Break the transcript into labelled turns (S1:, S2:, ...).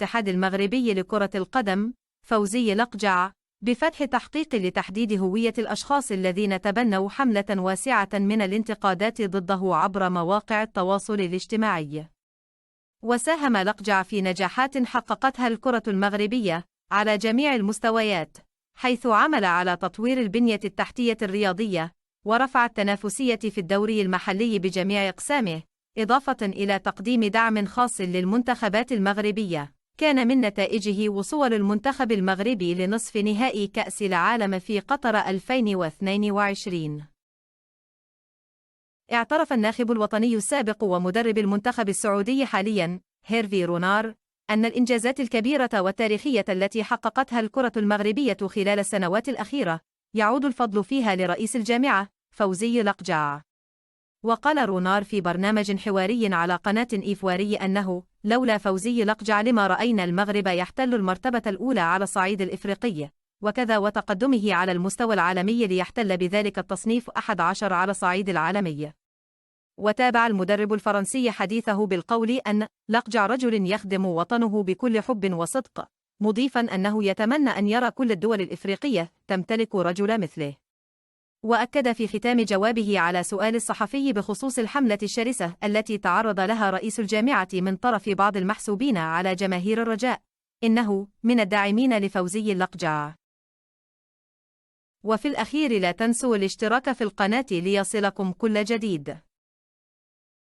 S1: الاتحاد المغربي لكرة القدم فوزي لقجع بفتح تحقيق لتحديد هوية الأشخاص الذين تبنوا حملة واسعة من الانتقادات ضده عبر مواقع التواصل الاجتماعي. وساهم لقجع في نجاحات حققتها الكرة المغربية على جميع المستويات، حيث عمل على تطوير البنية التحتية الرياضية ورفع التنافسية في الدوري المحلي بجميع أقسامه، إضافة إلى تقديم دعم خاص للمنتخبات المغربية. كان من نتائجه وصول المنتخب المغربي لنصف نهائي كأس العالم في قطر 2022. اعترف الناخب الوطني السابق ومدرب المنتخب السعودي حالياً هيرفي رونار أن الإنجازات الكبيرة والتاريخية التي حققتها الكرة المغربية خلال السنوات الأخيرة يعود الفضل فيها لرئيس الجامعة فوزي لقجع. وقال رونار في برنامج حواري على قناة إيفواري أنه لولا فوزي لقجع لما رأينا المغرب يحتل المرتبة الأولى على الصعيد الإفريقي، وكذا وتقدمه على المستوى العالمي ليحتل بذلك التصنيف 11 على الصعيد العالمي. وتابع المدرب الفرنسي حديثه بالقول أن لقجع رجل يخدم وطنه بكل حب وصدق، مضيفا أنه يتمنى أن يرى كل الدول الإفريقية تمتلك رجل مثله. وأكد في ختام جوابه على سؤال الصحفي بخصوص الحملة الشرسة التي تعرض لها رئيس الجامعة من طرف بعض المحسوبين على جماهير الرجاء إنه من الداعمين لفوزي لقجع. وفي الأخير لا تنسوا الاشتراك في القناة ليصلكم كل جديد.